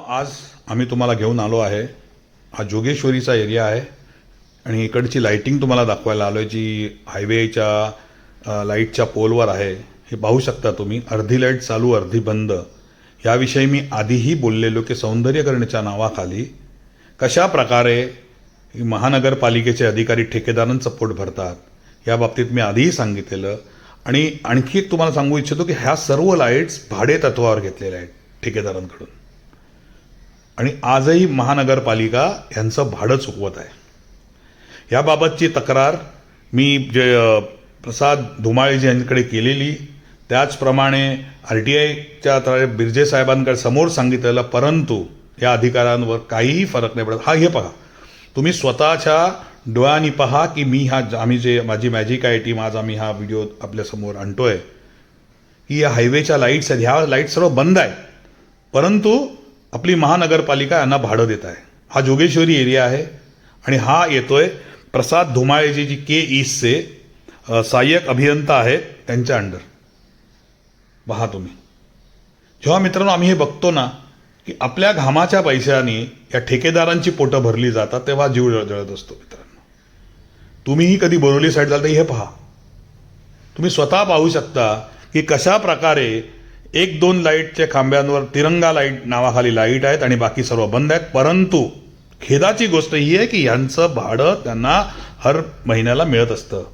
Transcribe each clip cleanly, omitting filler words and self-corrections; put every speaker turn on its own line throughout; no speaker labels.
आज आम्ही तुम्हाला घेऊन आलो आहे. हा जोगेश्वरीचा एरिया आहे आणि इकडची लाईटिंग तुम्हाला दाखवायला आलो आहे, जी हायवेच्या लाईटच्या पोलवर आहे. हे पाहू शकता तुम्ही, अर्धी लाईट चालू अर्धी बंद. याविषयी मी आधीही बोललेलो की सौंदर्यीकरणाच्या नावाखाली कशा प्रकारे महानगरपालिकेचे अधिकारी ठेकेदारांचं पोट भरतात, या बाबतीत मी आधीही सांगितलेलं. आणि आणखी एक तुम्हाला सांगू इच्छितो की ह्या सर्व लाईट्स भाडे तत्वावर घेतलेल्या आहेत ठेकेदारांकडून, आणि आजही महानगरपालिका यांचं भाडं चुकवत आहे. याबाबतची तक्रार मी प्रसाद धुमाळेजी यांच्याकडे केलेली, त्याचप्रमाणे RTIच्या बिर्जे साहेबांकडे समोर सांगितलेलं, परंतु या अधिकाऱ्यांवर काहीही फरक नाही पडत. हे पहा, तुम्ही स्वतःच्या डोळ्यांनी पहा की माझी मॅजिक आय टीम आज आम्ही हा व्हिडिओ आपल्यासमोर आणतोय की या हायवेच्या लाईट्स आहेत, ह्या लाईट सर्व बंद आहेत, परंतु आपली महानगरपालिका यांना भाडं देत आहे. हा जोगेश्वरी एरिया आहे आणि हा येतोय प्रसाद धुमाळेजी, जी K-ईस्टचे सहाय्यक अभियंता आहेत, त्यांच्या अंडर. पहा तुम्ही, जेव्हा मित्रांनो आम्ही हे बघतो ना की आपल्या घामाच्या पैशाने या ठेकेदारांची पोटं भरली जातात, तेव्हा जीव जळजळत असतो. मित्रांनो, तुम्हीही कधी बोरिवली साईड जाल तर हे पहा, तुम्ही स्वतः पाहू शकता की कशा प्रकारे 1-2 लाईटच्या खांब्यांवर तिरंगा लाईट नावाखाली लाईट आहेत आणि बाकी सर्व बंद आहेत. परंतु खेदाची गोष्ट ही आहे की यांचं भाडं त्यांना हर महिन्याला मिळत असतं.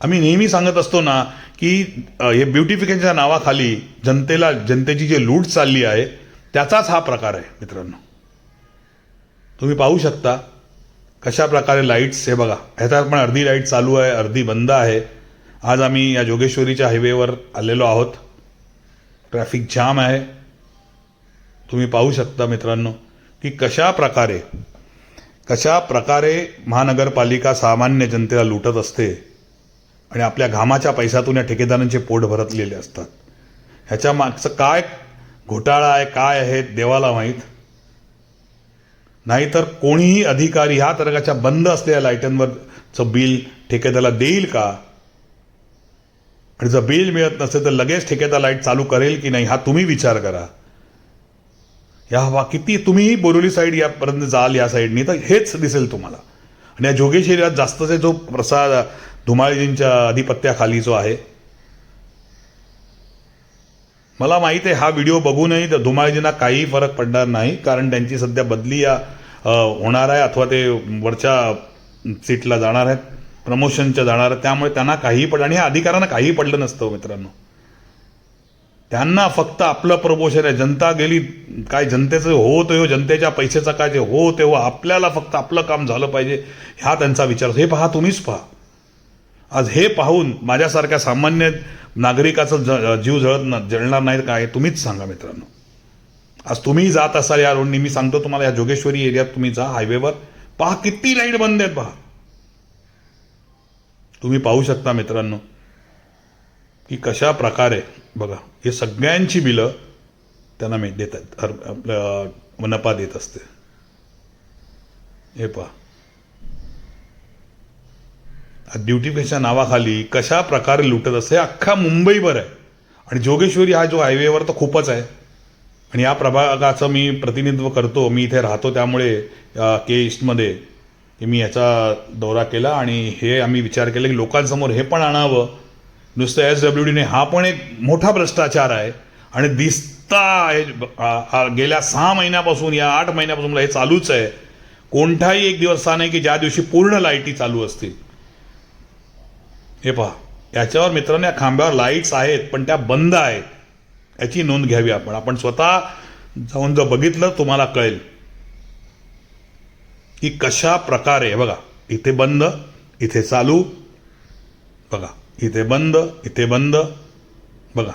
आम्ही नेहमी सांगत असतो ना की हे ब्युटिफिकेशनच्या नावाखाली जनतेची जी लूट चालली आहे, त्याचाच हा प्रकार आहे. मित्रांनो, तुम्ही पाहू शकता कशा प्रकारे लाईट्स, हे बघा, ह्याच्यात पण अर्धी लाईट चालू आहे अर्धी बंद आहे. आज आम्ही या जोगेश्वरीच्या हायवेवर आलेलो आहोत. ट्रॅफिक जाम आहे. तुम्ही पाहू शकता मित्रांनो की कशा प्रकारे महानगरपालिका सामान्य जनतेला लुटत असते आणि आपल्या घामाच्या पैशातून या ठेकेदारांचे पोट भरतलेले असतात. ह्याच्या मागचं काय घोटाळा आहे, काय आहे, देवाला माहीत. नाहीतर कोणीही अधिकारी ह्या तर्काच्या बंद असलेल्या लाईटांवरचं बिल ठेकेदाराला देईल का? आणि जर बिल मिळत नसेल तर लगेच ठेकेदार लाईट चालू करेल की नाही, हा तुम्ही विचार करा. किती तुम्हीही बोरिवली साईड यापर्यंत जाल या साईडनी तर हेच दिसेल तुम्हाला. आणि या जोगेश्वरीत जास्तचे जो प्रसाद धुमाळेजींच्या अधिपत्याखाली जो आहे, मला माहिती आहे हा व्हिडिओ बघूनही तर धुमाळेजींना काही फरक पडणार नाही, कारण त्यांची सध्या बदली होणार आहे अथवा ते वरच्या सीटला जाणार आहेत, प्रमोशनच्या जाणार आहेत. त्यामुळे त्यांना काहीही पडलं, आणि ह्या अधिकाऱ्यांना काहीही पडलं नसतं. मित्रांनो, त्यांना फक्त आपलं प्रमोशन आहे. जनता गेली काय, जनतेचं हो तेव्हा, जनतेच्या पैशाचं काय ते हो तेव्हा, आपल्याला फक्त आपलं काम झालं पाहिजे, हा त्यांचा विचार. हे पहा, तुम्हीच पहा. आज हे पाहून माझ्यासारख्या सामान्य नागरिकाचं जीव जळणार नाही काय, तुम्हीच सांगा. मित्रांनो, आज तुम्ही जात असाल या रोडनी, मी सांगतो तुम्हाला, या जोगेश्वरी एरियात तुम्ही जा, हायवेवर पहा किती लाईट बंद आहेत. पहा, तुम्ही पाहू शकता मित्रांनो की कशा प्रकारे, बघा, हे सगळ्यांची बिलं त्यांना देतात, आपल्या मनपा देत असते. हे पहा, ब्युटिफिकेशनच्या नावाखाली कशा प्रकारे लुटत असते. अख्खा मुंबईभर आहे. आणि जोगेश्वरी हा जो हायवेवर तर खूपच आहे. आणि या प्रभागाचं मी प्रतिनिधित्व करतो, मी इथे राहतो, त्यामुळे K-ईस्टमध्ये मी याचा दौरा केला आणि हे आम्ही विचार केला की लोकांसमोर हे पण आणावं. नुसतं SWDने हा पण एक मोठा भ्रष्टाचार आहे आणि गेल्या 6 महिन्यापासून या 8 महिन्यापासून हे चालूच आहे. कोणताही एक दिवस असा नाही की ज्या दिवशी पूर्ण लाईटी चालू असतील. हे पहा, याच्यावर मित्रांनो, या खांब्यावर लाईट्स आहेत पण त्या बंद आहेत, याची नोंद घ्यावी. आपण स्वतः जाऊन जर बघितलं तुम्हाला कळेल की कशा प्रकारे, बघा, इथे बंद इथे चालू, बघा, इथे बंद इथे बंद, बघा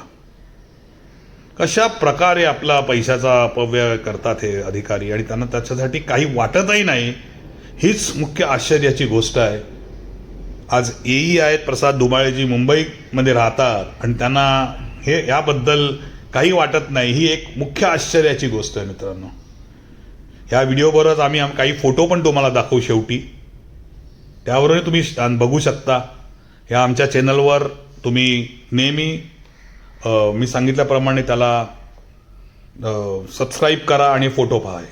कशा प्रकारे आपला पैशाचा अपव्यय करतात हे अधिकारी, आणि त्यांना त्याच्यासाठी काही वाटतही नाही. हीच मुख्य आश्चर्याची गोष्ट आहे. आज AE आहेत प्रसाद धुमाळेजी, मुंबईमध्ये राहतात आणि त्यांना हे याबद्दल काही वाटत नाही. ही एक मुख्य आश्चर्याची गोष्ट आहे. मित्रांनो, ह्या व्हिडिओबरोबरच आम्ही काही फोटो पण तुम्हाला दाखवू शेवटी, त्यावरही तुम्ही बघू शकता. ह्या आमच्या चॅनलवर तुम्ही नेहमी मी सांगितल्याप्रमाणे त्याला सबस्क्राईब करा आणि फोटो पहा.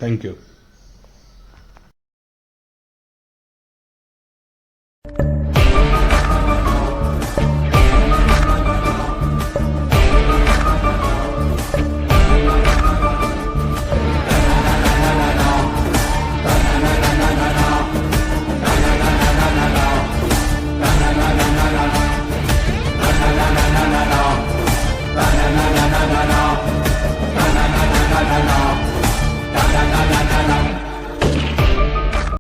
थँक्यू.